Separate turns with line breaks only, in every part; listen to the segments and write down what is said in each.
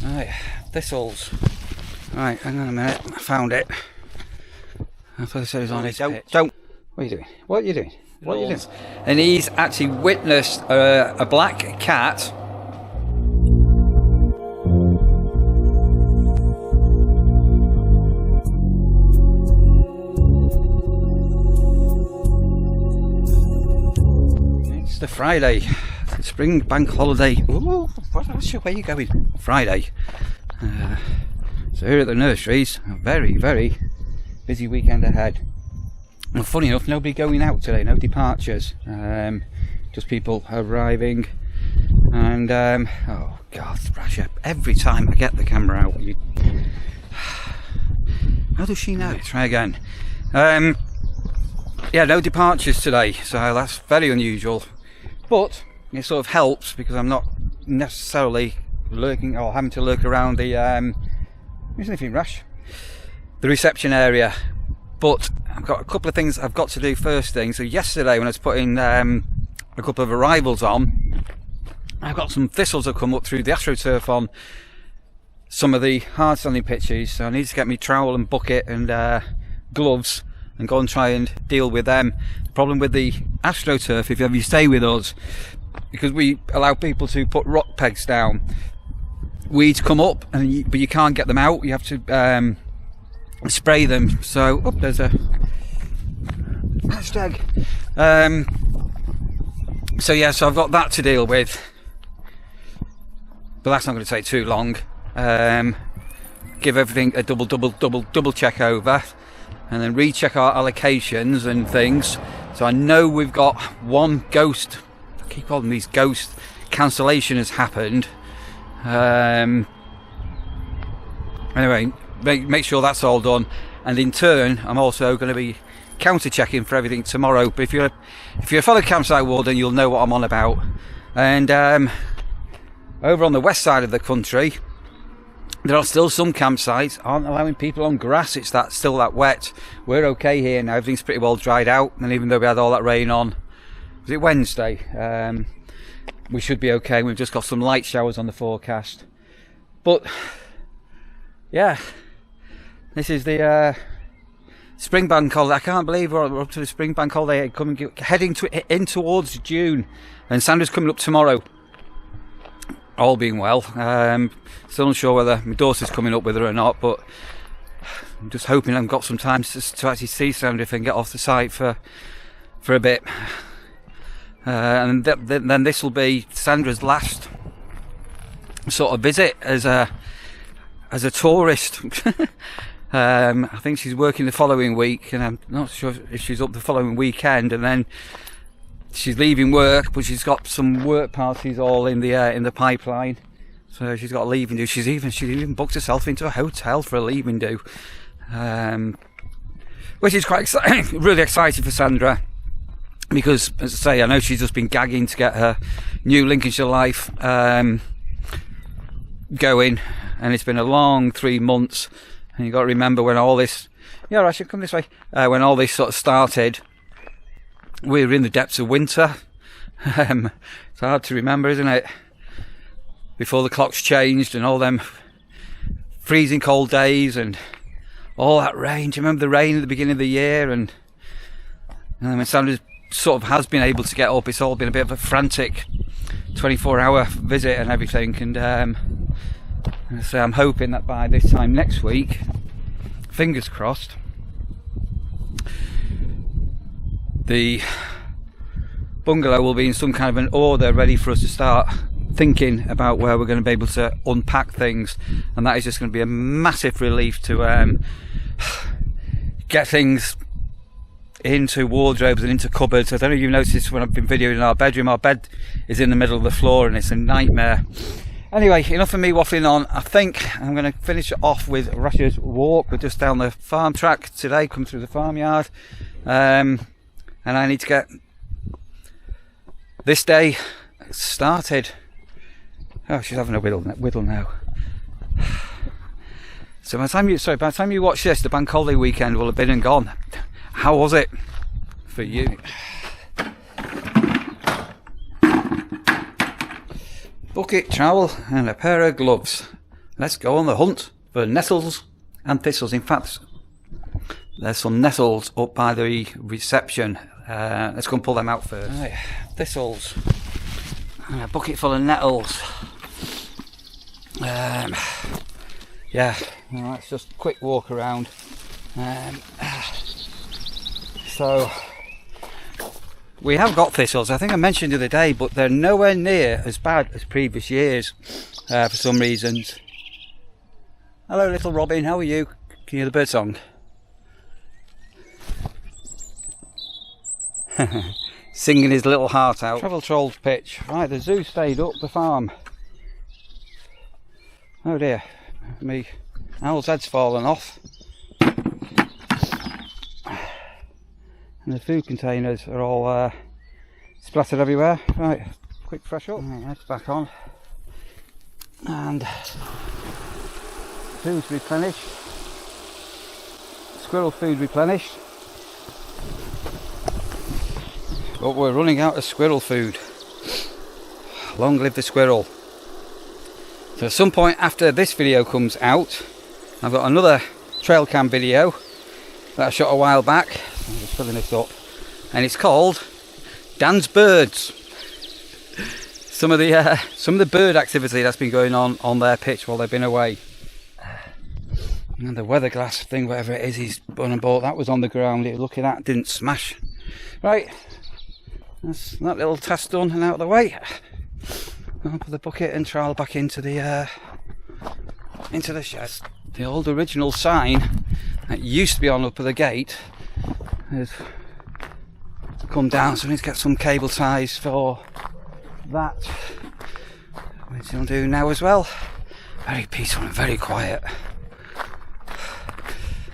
Right, thistles. Right, hang on a minute. I found it. I thought it said it was on his pitch. Don't. What are you doing? What are you doing? What are you doing? And he's actually witnessed a black cat. It's the Friday. Spring bank holiday. Ooh, where are you going? Friday. So here at the nurseries, a very, very busy weekend ahead. And funny enough, nobody going out today, no departures. Just people arriving. And oh God, Thrasher! Every time I get the camera out, you. How does she know? Try again. Yeah, no departures today, so that's very unusual. But it sort of helps because I'm not necessarily lurking or having to lurk around the the reception area. But I've got a couple of things I've got to do first thing. So yesterday when I was putting a couple of arrivals on, I've got some thistles that come up through the AstroTurf on some of the hard standing pitches, so I need to get me trowel and bucket and gloves and go and try and deal with them. The problem with the AstroTurf, if you ever stay with us, because we allow people to put rock pegs down, weeds come up but you can't get them out. You have to spray them. So there's a hashtag. So yeah, so I've got that to deal with, but that's not going to take too long. Give everything a double check over, and then recheck our allocations and things. So I know we've got one ghost, I keep calling these ghost, cancellation has happened. Anyway, make sure that's all done, and in turn I'm also going to be counter checking for everything tomorrow. But if you're a fellow campsite warden, you'll know what I'm on about. And over on the west side of the country, there are still some campsites aren't allowing people on grass. It's still that wet. We're okay here now, everything's pretty well dried out, and even though we had all that rain on, was it Wednesday, we should be okay. We've just got some light showers on the forecast. But yeah, this is the spring bank holiday. I can't believe we're up to the spring bank holiday, heading in towards June, and Sandra's coming up tomorrow, all being well. Still unsure whether my daughter's coming up with her or not, but I'm just hoping I've got some time to actually see Sandra if I can get off the site for a bit. And then this will be Sandra's last sort of visit as a tourist. I think she's working the following week, and I'm not sure if she's up the following weekend, and then she's leaving work, but she's got some work parties all in the pipeline, so she's got a leaving do. She's even booked herself into a hotel for a leaving do, which is quite exciting. Really excited for Sandra, because as I say, I know she's just been gagging to get her new Lincolnshire life going, and it's been a long 3 months. And you got to remember when all this, I should come this way. When all this sort of started, we were in the depths of winter. It's hard to remember, isn't it? Before the clocks changed and all them freezing cold days and all that rain. Do you remember the rain at the beginning of the year? And then when Sandra sort of has been able to get up, it's all been a bit of a frantic 24-hour visit and everything. And so I'm hoping that by this time next week, fingers crossed, the bungalow will be in some kind of an order, ready for us to start thinking about where we're going to be able to unpack things. And that is just going to be a massive relief to get things into wardrobes and into cupboards. I don't know if you've noticed when I've been videoing in our bedroom, our bed is in the middle of the floor and it's a nightmare. Anyway, enough of me waffling on. I think I'm going to finish it off with Rasha's walk. We're just down the farm track today, come through the farmyard, and I need to get this day started. Oh, she's having a whittle now. So by the time you watch this, the bank holiday weekend will have been and gone. How was it for you? Bucket, trowel and a pair of gloves. let's go on the hunt for nettles and thistles. In fact, there's some nettles up by the reception. Let's go and pull them out first. Right, thistles. And a bucket full of nettles. Yeah, well, let's just a quick walk around. So we have got thistles. I think I mentioned the other day, but they're nowhere near as bad as previous years for some reasons. Hello, little Robin. How are you? Can you hear the bird song? Singing his little heart out. Travel Trolls pitch. Right, the zoo stayed up the farm. Oh dear, me owl's head's fallen off. And the food containers are all splattered everywhere. Right, quick fresh up. Right, that's back on. And food's replenished. Squirrel food replenished. But we're running out of squirrel food. Long live the squirrel. So at some point after this video comes out, I've got another trail cam video that I shot a while back. I'm just filling this up, and it's called Dan's Birds. Some of the bird activity that's been going on their pitch while they've been away. And the weather glass thing, whatever it is, he's gone and bought, that was on the ground. Look at that, didn't smash. Right, that's that little task done and out of the way. I'll put the bucket and trowel back into the shed. The old original sign that used to be on up at the gate has come down, so I need to get some cable ties for that, which I'll do now as well. Very peaceful and very quiet.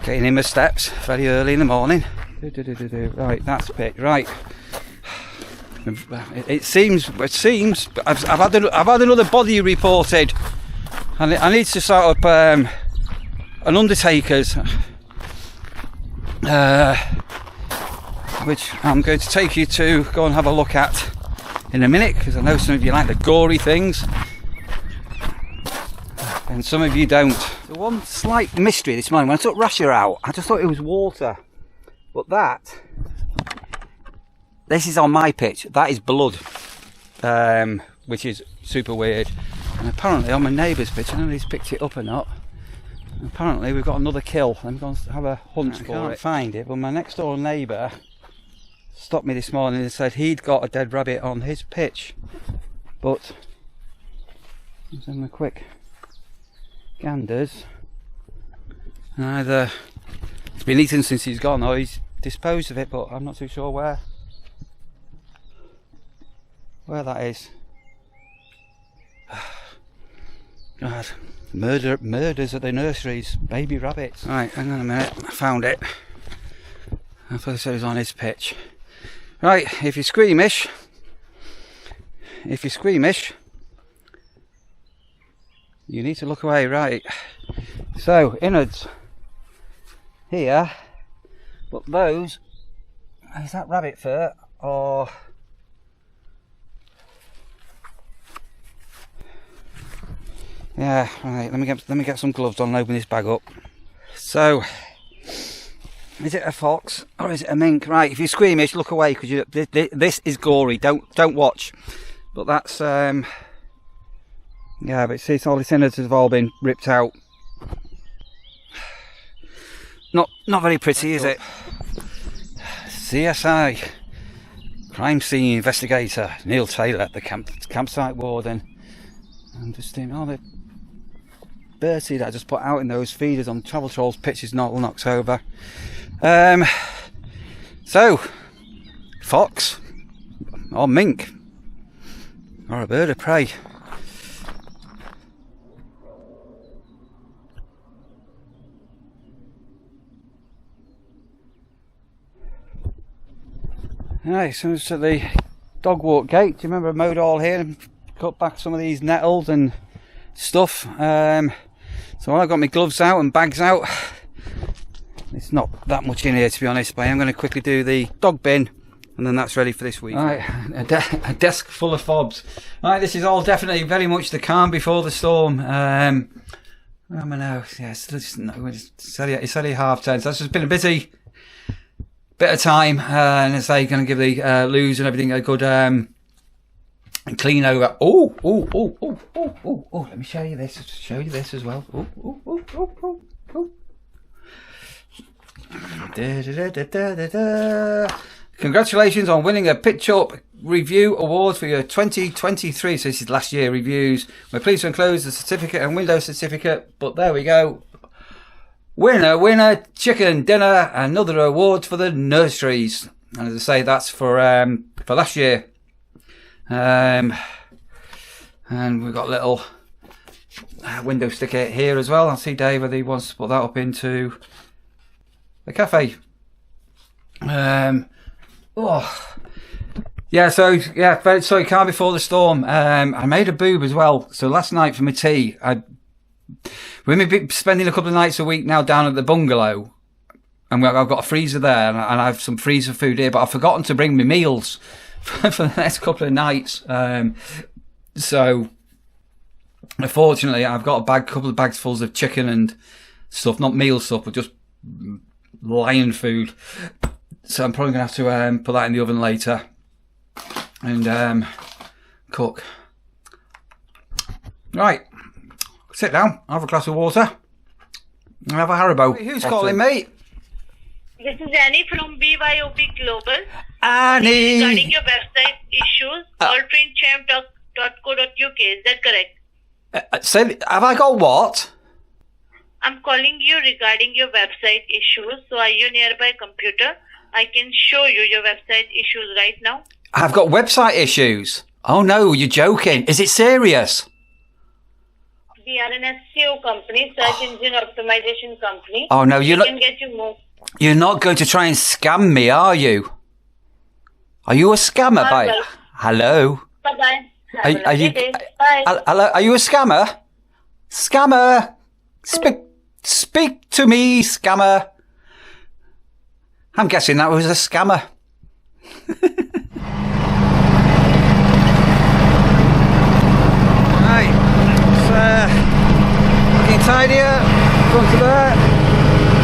Getting in my steps very early in the morning. Right, that's it. Right. It seems I've had another body reported, and I need to start up an undertaker's, which I'm going to take you to go and have a look at in a minute, because I know some of you like the gory things and some of you don't. The one slight mystery this morning, when I took Rasher out, I just thought it was water, but this is on my pitch, that is blood, which is super weird. And apparently on my neighbour's pitch, I don't know if he's picked it up or not, apparently we've got another kill. I'm going to have a hunt for it. I can't find it, but my next door neighbour stopped me this morning and said he'd got a dead rabbit on his pitch. But let's have a quick ganders. Either it's been eaten since he's gone, or he's disposed of it, but I'm not too sure where that is. God, murders at the nurseries, baby rabbits. Right, hang on a minute, I found it. I thought it said it was on his pitch. Right, if you're squeamish, you need to look away. Right, so innards here, but those, is that rabbit fur or yeah? Right, let me get some gloves on and open this bag up. So is it a fox or is it a mink? Right, if you're squeamish, look away, because this is gory. Don't watch. But that's yeah, but see, all the innards have all been ripped out. Not very pretty, is it? CSI crime scene investigator Neil Taylor, the campsite warden. I'm just thinking, oh, the birdseed that I just put out in those feeders on Travel Trolls pitches not in October. So fox or mink or a bird of prey. Right, so it's at the dog walk gate. Do you remember I mowed all here and cut back some of these nettles and stuff? So I've got my gloves out and bags out. It's not that much in here, to be honest, but I am going to quickly do the dog bin, and then that's ready for this week. Right, a desk full of fobs. Right, this is all definitely very much the calm before the storm. I know. Yeah, it's only 10:30. So it's just been a busy bit of time, and it's like going to give the loos and everything a good clean over. Oh! Let me show you this. Show you this as well. Oh! Congratulations on winning a Pitch Up Review Award for your 2023. So this is last year reviews. We're pleased to enclose the certificate and Windows certificate. But there we go. Winner, chicken dinner, another award for the nurseries. And as I say, that's for last year. And we've got a little window sticker here as well. I'll see Dave whether he wants to put that up into the cafe. Very sorry, calm before the storm. I made a boob as well. So last night for my tea, we're going to be spending a couple of nights a week now down at the bungalow, and I've got a freezer there, and I have some freezer food here, but I've forgotten to bring my meals for the next couple of nights. So unfortunately, I've got a couple of bags full of chicken and stuff, not meal stuff, but just lion food. So I'm probably going to have to put that in the oven later and cook. Right, sit down, have a glass of water, and have a Haribo. Who's calling me?
This is Annie from BYOB Global.
Annie!
Regarding your website issues, alltrainchamp.co.uk, is that correct?
Have I got what?
I'm calling you regarding your website issues. So are you nearby computer? I can show you your website issues right now.
I've got website issues. Oh no, you're joking. Is it serious?
We are an SEO company, search engine optimization company.
Oh no,
we can get you more.
You're not going to try and scam me, are you? Are you a scammer? Bye. Hello?
Bye-bye.
Are you?
Bye.
Hello? Are you a scammer? Scammer! Speak to me, scammer. I'm guessing that was a scammer. Right, let's looking tidier. Front of there.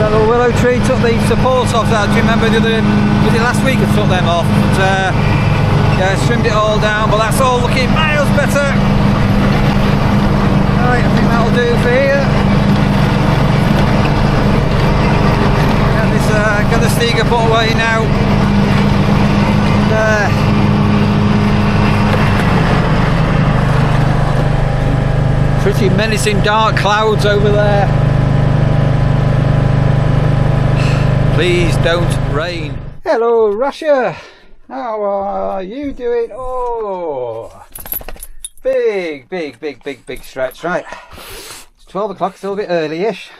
That little willow tree took the supports off that. Do you remember was it last week I took them off? But, yeah, trimmed it all down, but that's all looking miles better. Right, I think that'll do for here. Get the Stiga put away now. Pretty menacing dark clouds over there. Please don't rain. Hello, Russia. How are you doing? Oh, big stretch. Right, it's 12 o'clock, still a bit early-ish.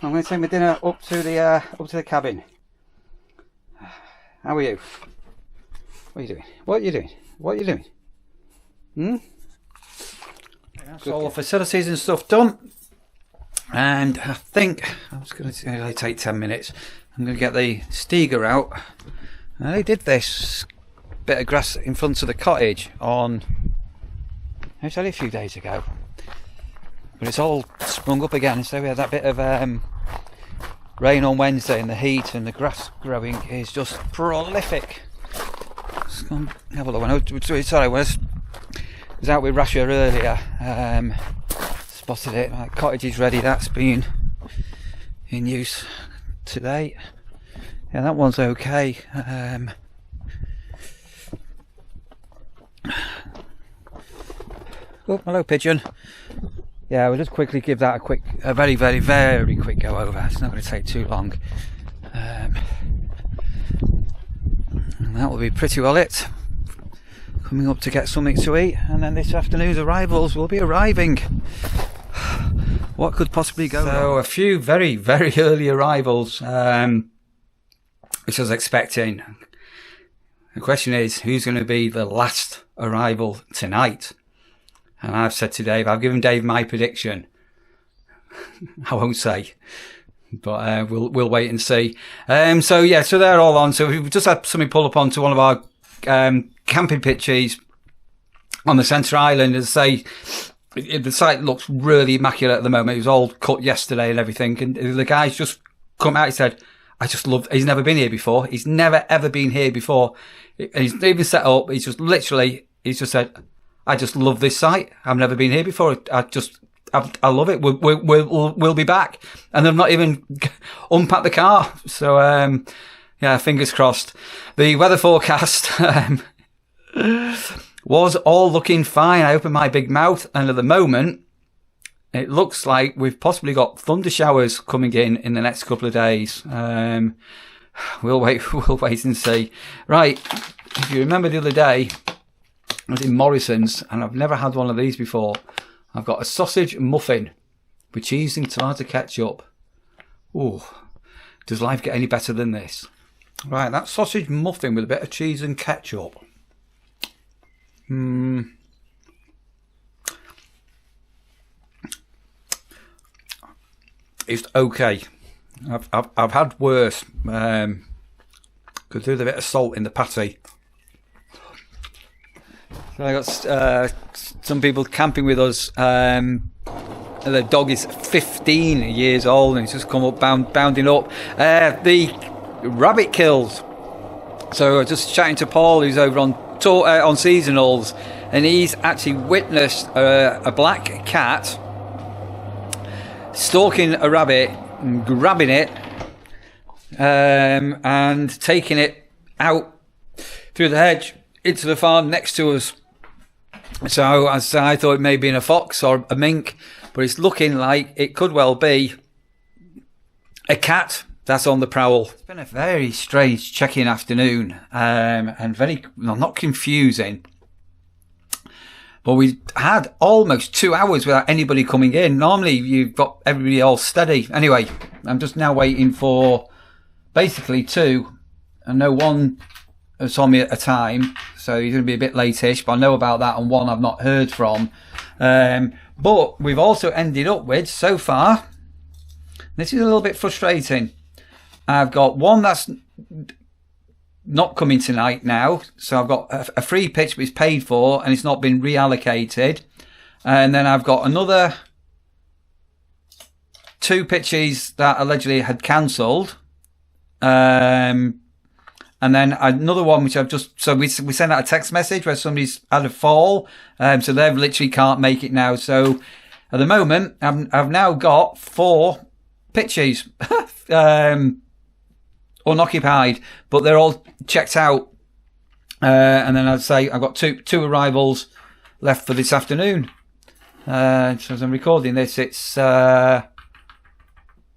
I'm going to take my dinner up to the cabin. How are you? What are you doing? What are you doing? That's all the facilities and stuff done. And I think it's going to take 10 minutes. I'm going to get the Stiga out. I did this bit of grass in front of the cottage on, it was only a few days ago. But it's all sprung up again, so we had that bit of rain on Wednesday, and the heat and the grass growing is just prolific. Let's go and have a look. Sorry, I was out with Russia earlier, spotted it. My cottage is ready, that's been in use today. Yeah, that one's okay. Oh, hello pigeon. Yeah, we'll just quickly give that a very quick go over. It's not going to take too long. And that will be pretty well it. Coming up to get something to eat, and then this afternoon's arrivals will be arriving. What could possibly go wrong? So a few very early arrivals, which I was expecting. The question is, who's going to be the last arrival tonight? And I've said to Dave, I've given Dave my prediction. I won't say, but we'll wait and see. So they're all on. So we've just had somebody pull up onto one of our camping pitches on the centre island. As I say, the site looks really immaculate at the moment. It was all cut yesterday and everything. And the guy's just come out. He said, "I just love." He's never been here before. He's never ever been here before. And he's not even set up. He's just literally. He's just said, "I just love this site. I've never been here before. I love it. We'll be back." And they've not even unpacked the car. So yeah, fingers crossed. The weather forecast was all looking fine. I opened my big mouth, and at the moment, it looks like we've possibly got thunder showers coming in the next couple of days. We'll wait and see. Right, if you remember the other day, I was in Morrison's, and I've never had one of these before. I've got a sausage muffin with cheese and tomato ketchup. Ooh, does life get any better than this? Right, that sausage muffin with a bit of cheese and ketchup. It's okay. I've had worse. Could do with a bit of salt in the patty. So I got some people camping with us. The dog is 15 years old and he's just come up bounding up. The rabbit kills. So I was just chatting to Paul, who's over on seasonals, and he's actually witnessed a black cat stalking a rabbit, grabbing it, and taking it out through the hedge into the farm next to us. So I thought it may have been a fox or a mink, but it's looking like it could well be a cat that's on the prowl. It's been a very strange check-in afternoon, and very, well, not confusing. But we had almost 2 hours without anybody coming in. Normally you've got everybody all steady. Anyway, I'm just now waiting for basically two. I know one saw me at a time, so he's going to be a bit late-ish, but I know about that, and one I've not heard from. But we've also ended up with, so far, this is a little bit frustrating. I've got one that's not coming tonight now, so I've got a free pitch but it's paid for and it's not been reallocated. And then I've got another 2 pitches that allegedly had cancelled. And then another one which I've just, so we sent out a text message where somebody's had a fall, so they literally can't make it now. So at the moment I've now got 4 pitches unoccupied, but they're all checked out. And then I'd say I've got two arrivals left for this afternoon. So as I'm recording this, it's coming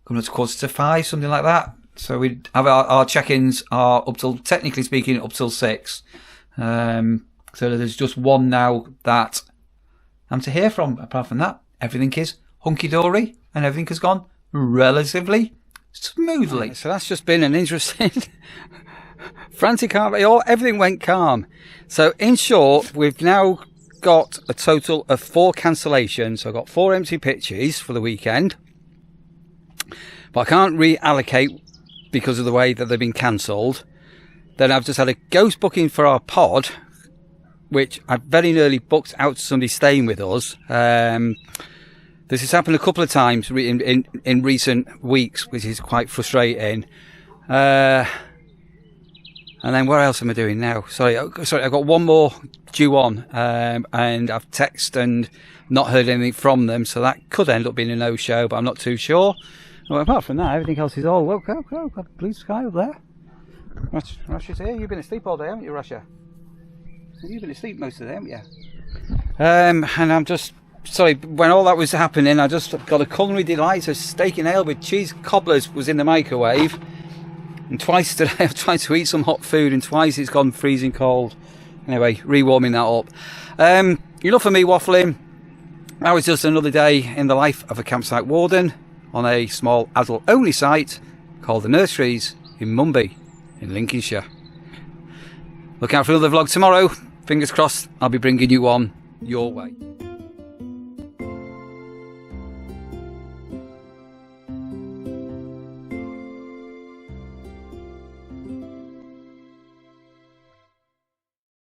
up to 4:45, something like that. So we have our check-ins are up till, technically speaking, up till 6. So there's just one now that I'm to hear from. Apart from that, everything is hunky-dory and everything has gone relatively smoothly. So that's just been an interesting frantic calm. Everything went calm. So in short, we've now got a total of 4 cancellations. So I've got 4 empty pitches for the weekend, but I can't reallocate because of the way that they've been cancelled. Then I've just had a ghost booking for our pod, which I very nearly booked out to somebody staying with us. This has happened a couple of times in recent weeks, which is quite frustrating. And then what else am I doing now? Sorry, I've got one more due on, and I've texted and not heard anything from them, so that could end up being a no-show, but I'm not too sure. Well, apart from that, everything else is all well. Got blue sky up there. Russia's here. You've been asleep all day, haven't you, Russia? You've been asleep most of the day, haven't you? And I'm just... Sorry, when all that was happening, I just got a culinary delight. So steak and ale with cheese cobblers was in the microwave. And twice today I've tried to eat some hot food, and twice it's gone freezing cold. Anyway, re-warming that up. Enough of me waffling. That was just another day in the life of a campsite warden on a small adult-only site called The Nurseries in Mumby in Lincolnshire. Look out for another vlog tomorrow. Fingers crossed I'll be bringing you one your way.